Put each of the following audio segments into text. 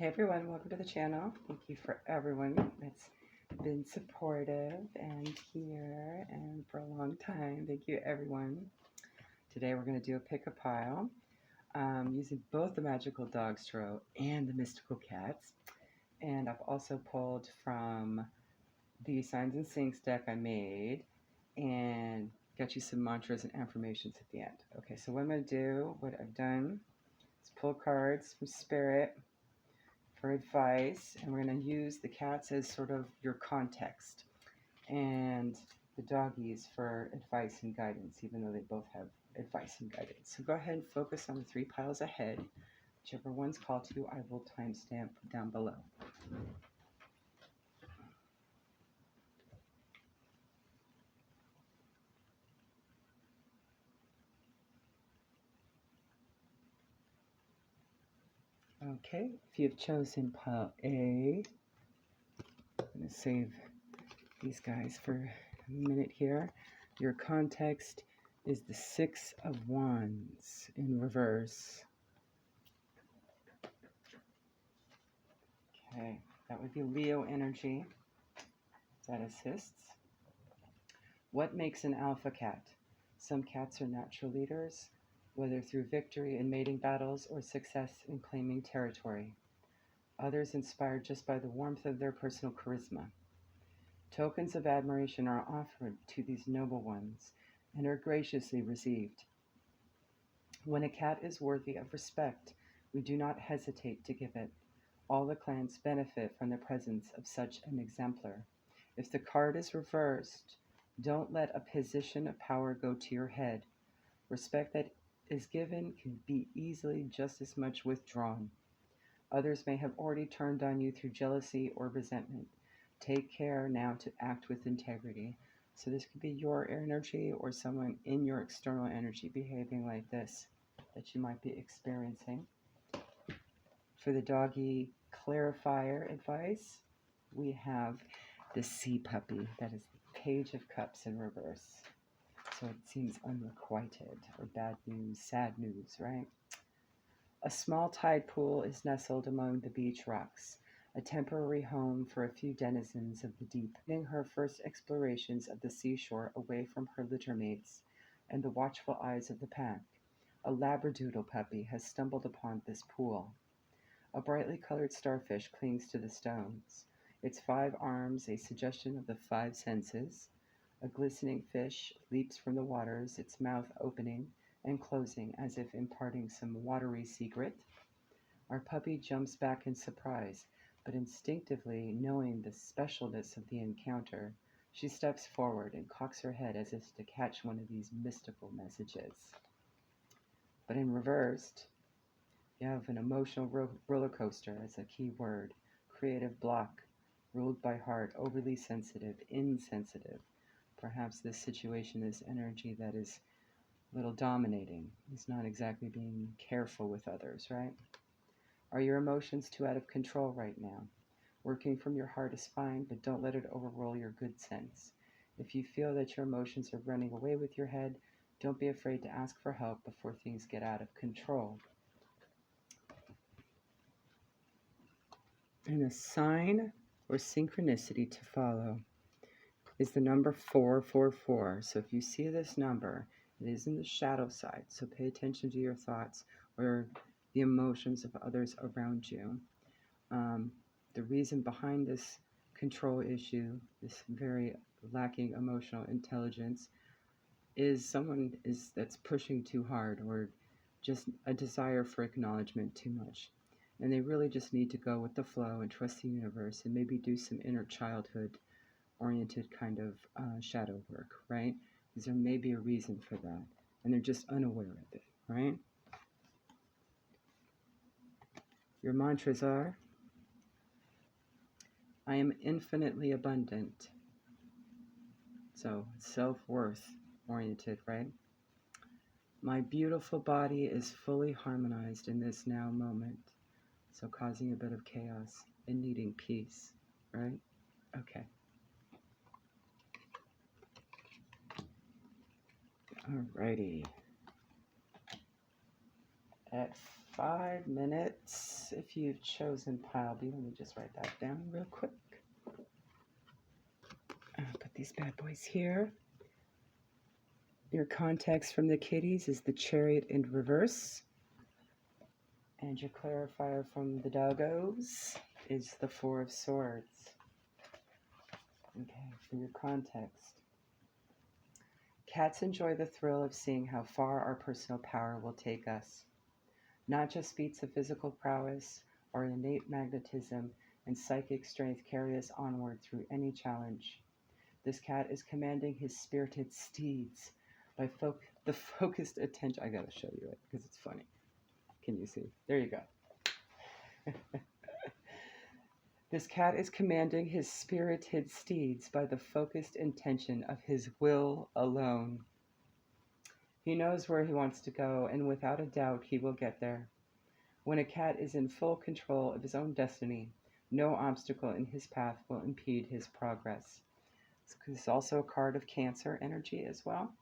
Hey everyone, welcome to the channel. Thank you for everyone that's been supportive and here and for a long time. Thank you everyone. Today we're going to do a pick a pile using both the magical dogs tarot and the mystical cats. And I've also pulled from the Signs and Sinks deck I made and got you some mantras and affirmations at the end. Okay, so what I'm going to do, what I've done is pull cards from Spirit for advice, and we're going to use the cats as sort of your context and the doggies for advice and guidance, even though they both have advice and guidance. So go ahead and focus on the three piles ahead. Whichever one's called to, I will timestamp down below. Okay, if you've chosen pile A, I'm going to save these guys for a minute here. Your context is the Six of Wands in reverse. Okay, that would be Leo energy. That assists. What makes an alpha cat? Some cats are natural leaders, whether through victory in mating battles or success in claiming territory. Others inspired just by the warmth of their personal charisma. Tokens of admiration are offered to these noble ones and are graciously received. When a cat is worthy of respect, we do not hesitate to give it. All the clans benefit from the presence of such an exemplar. If the card is reversed, don't let a position of power go to your head. Respect that is given can be easily just as much withdrawn. Others may have already turned on you through jealousy or resentment. Take care now to act with integrity. So this could be your energy or someone in your external energy behaving like this that you might be experiencing. For the doggy clarifier advice, we have the sea puppy. That is the Page of Cups in reverse. So it seems unrequited or bad news, sad news, right? A small tide pool is nestled among the beach rocks, a temporary home for a few denizens of the deep. In her first explorations of the seashore away from her littermates and the watchful eyes of the pack, a labradoodle puppy has stumbled upon this pool. A brightly colored starfish clings to the stones, its 5 arms a suggestion of the 5 senses. A glistening fish leaps from the waters, its mouth opening and closing as if imparting some watery secret. Our puppy jumps back in surprise, but instinctively knowing the specialness of the encounter, she steps forward and cocks her head as if to catch one of these mystical messages. But in reversed, you have an emotional roller coaster as a key word, creative block, ruled by heart, overly sensitive, insensitive. Perhaps this situation, this energy that is a little dominating, is not exactly being careful with others, right? Are your emotions too out of control right now? Working from your heart is fine, but don't let it overrule your good sense. If you feel that your emotions are running away with your head, don't be afraid to ask for help before things get out of control. And a sign or synchronicity to follow is the number 444. So if you see this number, it is in the shadow side. So pay attention to your thoughts or the emotions of others around you. The reason behind this control issue, this very lacking emotional intelligence, is someone that's pushing too hard or just a desire for acknowledgement too much. And they really just need to go with the flow and trust the universe and maybe do some inner childhood oriented kind of shadow work, right? Because there may be a reason for that, and they're just unaware of it, right? Your mantras are, I am infinitely abundant. So self-worth oriented, right? My beautiful body is fully harmonized in this now moment. So causing a bit of chaos and needing peace, right? Okay. Alrighty. At 5 minutes Doggos, if you've chosen pile B, let me just write that down real quick. Put these bad boys here. Your context from the Kitties is the Chariot in reverse. And your clarifier from the Doggos is the Four of Swords. Okay, for your context. Cats enjoy the thrill of seeing how far our personal power will take us. Not just feats of physical prowess, our innate magnetism and psychic strength carry us onward through any challenge. This cat is commanding his spirited steeds by the focused attention. I gotta show you it because it's funny. Can you see? There you go. This cat is commanding his spirited steeds by the focused intention of his will alone. He knows where he wants to go, and without a doubt, he will get there. When a cat is in full control of his own destiny, no obstacle in his path will impede his progress. It's also a card of Cancer energy as well,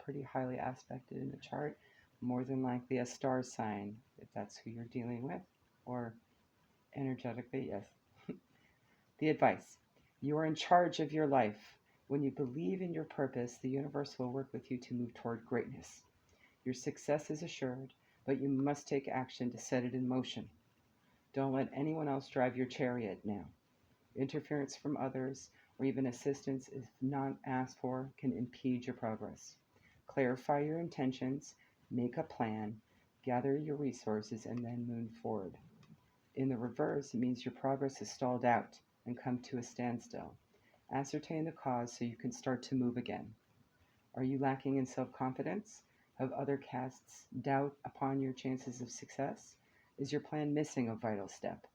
pretty highly aspected in the chart, more than likely a star sign, if that's who you're dealing with, or energetically, yes. The advice: you are in charge of your life. When you believe in your purpose, the universe will work with you to move toward greatness. Your success is assured, but you must take action to set it in motion. Don't let anyone else drive your chariot now. Interference from others, or even assistance if not asked for, can impede your progress. Clarify your intentions, make a plan, gather your resources, and then move forward. In the reverse, it means your progress is stalled out and come to a standstill. Ascertain the cause so you can start to move again. Are you lacking in self-confidence? Have other casts doubt upon your chances of success? Is your plan missing a vital step?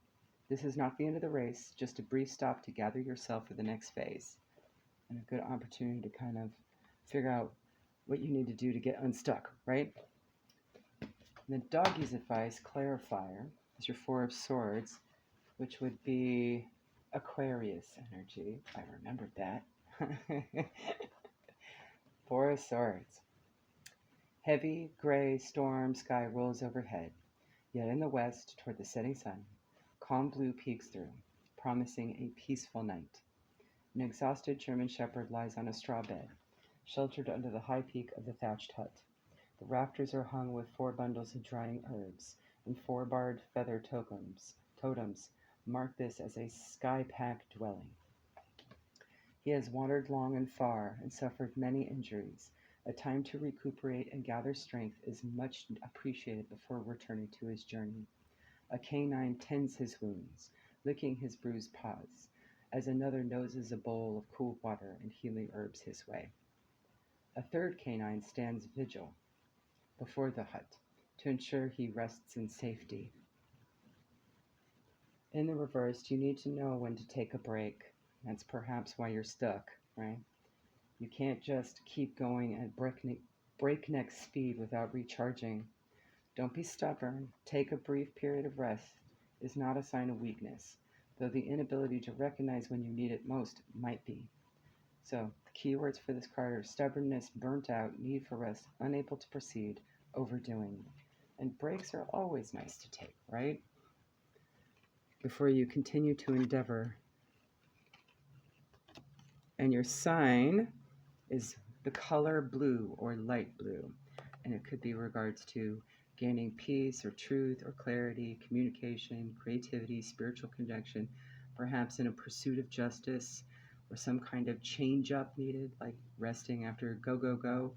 This is not the end of the race, just a brief stop to gather yourself for the next phase, and a good opportunity to kind of figure out what you need to do to get unstuck, right? And the Doggy's advice, clarifier, is your Four of Swords, which would be Aquarius energy. I remembered that. Four of Swords. Heavy, gray storm sky rolls overhead, yet in the west, toward the setting sun, calm blue peeks through, promising a peaceful night. An exhausted German shepherd lies on a straw bed, sheltered under the high peak of the thatched hut. The rafters are hung with 4 bundles of drying herbs, and 4 barred feather totems mark this as a sky-packed dwelling. He has wandered long and far and suffered many injuries. A time to recuperate and gather strength is much appreciated before returning to his journey. A canine tends his wounds, licking his bruised paws, as another noses a bowl of cool water and healing herbs his way. A third canine stands vigil before the hut to ensure he rests in safety. In the reverse, you need to know when to take a break. That's perhaps why you're stuck, right? You can't just keep going at breakneck speed without recharging. Don't be stubborn. Take a brief period of rest is not a sign of weakness, though the inability to recognize when you need it most might be. So, the keywords for this card are stubbornness, burnt out, need for rest, unable to proceed, overdoing. And breaks are always nice to take, right? Before you continue to endeavor. And your sign is the color blue or light blue. And it could be regards to gaining peace or truth or clarity, communication, creativity, spiritual connection, perhaps in a pursuit of justice or some kind of change up needed, like resting after go, go, go.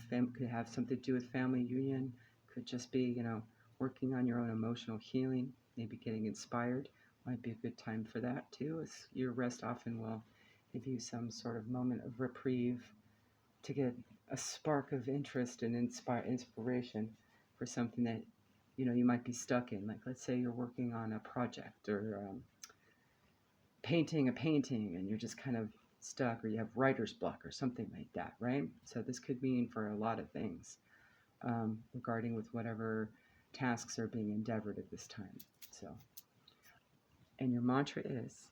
Could have something to do with family union. Could just be, working on your own emotional healing, maybe getting inspired. Might be a good time for that too, as your rest often will give you some sort of moment of reprieve to get a spark of interest and inspiration for something that you might be stuck in. Like, let's say you're working on a project or painting a painting and you're just kind of stuck, or you have writer's block or something like that, right? So this could mean for a lot of things regarding with whatever tasks are being endeavored at this time. So, and your mantra is,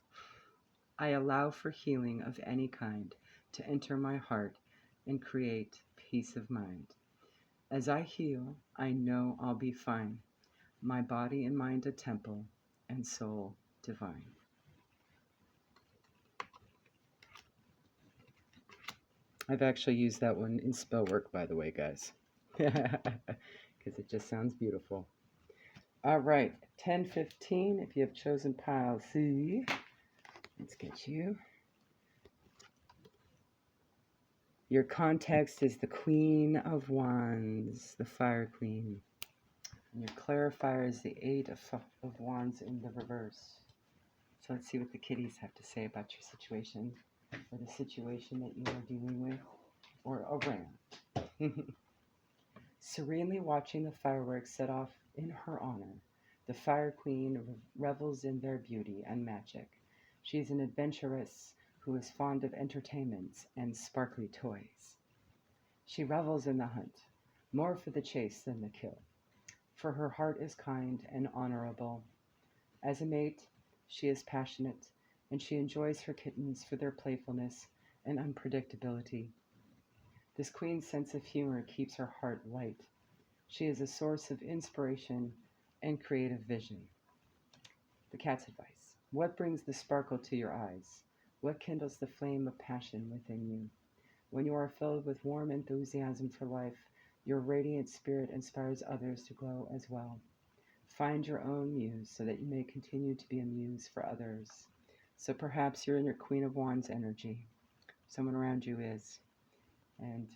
I allow for healing of any kind to enter my heart and create peace of mind. As I heal, I know I'll be fine. my body and mind a temple, and soul divine. I've actually used that one in spell work, by the way, guys, because it just sounds beautiful. All right, 10:15. If you have chosen pile C, let's get you. Your context is the Queen of Wands, the Fire Queen. And your clarifier is the Eight of Wands in the reverse. So let's see what the kitties have to say about your situation, or the situation that you are dealing with, or around. Serenely watching the fireworks set off in her honor, the Fire Queen revels in their beauty and magic. She is an adventuress who is fond of entertainments and sparkly toys. She revels in the hunt, more for the chase than the kill, for her heart is kind and honorable. As a mate, she is passionate, and she enjoys her kittens for their playfulness and unpredictability. This queen's sense of humor keeps her heart light. She is a source of inspiration and creative vision. The cat's advice. What brings the sparkle to your eyes? What kindles the flame of passion within you? When you are filled with warm enthusiasm for life, your radiant spirit inspires others to glow as well. Find your own muse so that you may continue to be a muse for others. So perhaps you're in your Queen of Wands energy. Someone around you is. And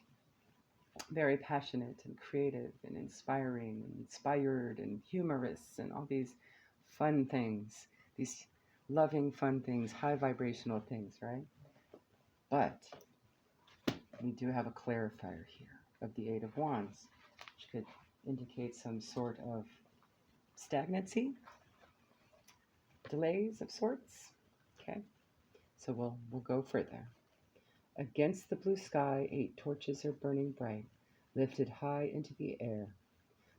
very passionate and creative and inspiring and inspired and humorous and all these fun things. These loving, fun things, high vibrational things, right? But we do have a clarifier here of the Eight of Wands, which could indicate some sort of stagnancy, delays of sorts. Okay, so we'll go further. Against the blue sky, 8 torches are burning bright, lifted high into the air.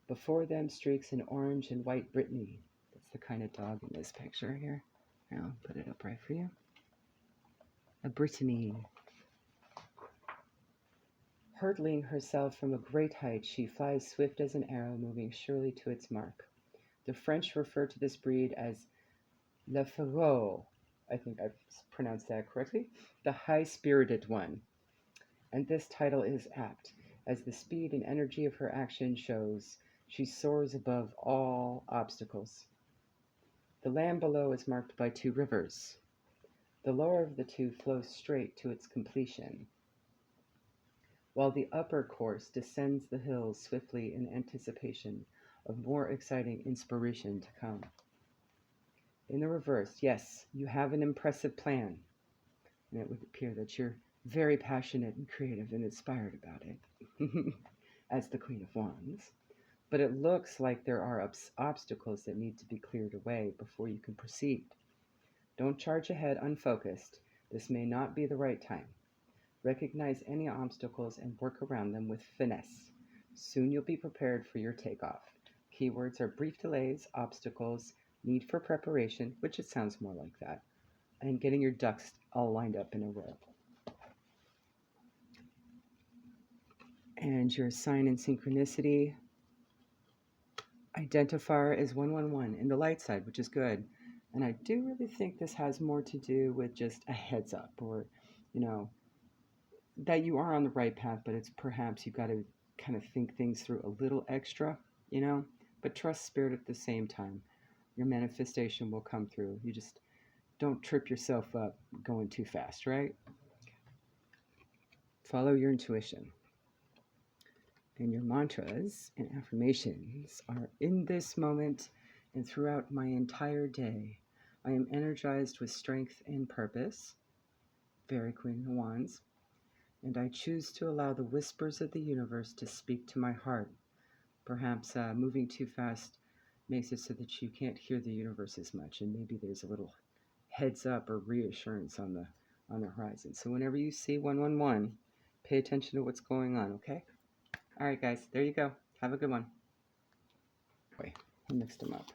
Before them streaks an orange and white Brittany. That's the kind of dog in this picture here. I'll put it up right for you. A Brittany. Hurtling herself from a great height, she flies swift as an arrow, moving surely to its mark. The French refer to this breed as Le Féroce. I think I've pronounced that correctly. The high-spirited one. And this title is apt, as the speed and energy of her action shows. She soars above all obstacles. The land below is marked by 2 rivers. The lower of the 2 flows straight to its completion, while the upper course descends the hills swiftly in anticipation of more exciting inspiration to come. In the reverse, yes, you have an impressive plan, and it would appear that you're very passionate and creative and inspired about it, as the Queen of Wands. But it looks like there are obstacles that need to be cleared away before you can proceed. Don't charge ahead unfocused. This may not be the right time. Recognize any obstacles and work around them with finesse. Soon you'll be prepared for your takeoff. Keywords are brief delays, obstacles, need for preparation, which it sounds more like that, and getting your ducks all lined up in a row. And your sign and synchronicity identifier is 111 in the light side, which is good. And I do really think this has more to do with just a heads up, or, that you are on the right path, but it's perhaps you've got to kind of think things through a little extra, but trust spirit at the same time. Your manifestation will come through. You just don't trip yourself up going too fast, right? Follow your intuition. And your mantras and affirmations are in this moment and throughout my entire day. I am energized with strength and purpose. Very Queen of Wands. And I choose to allow the whispers of the universe to speak to my heart. Perhaps moving too fast makes it so that you can't hear the universe as much, and maybe there's a little heads up or reassurance on the horizon. So whenever you see 111, pay attention to what's going on, okay? All right, guys, there you go. Have a good one. Wait, I mixed them up.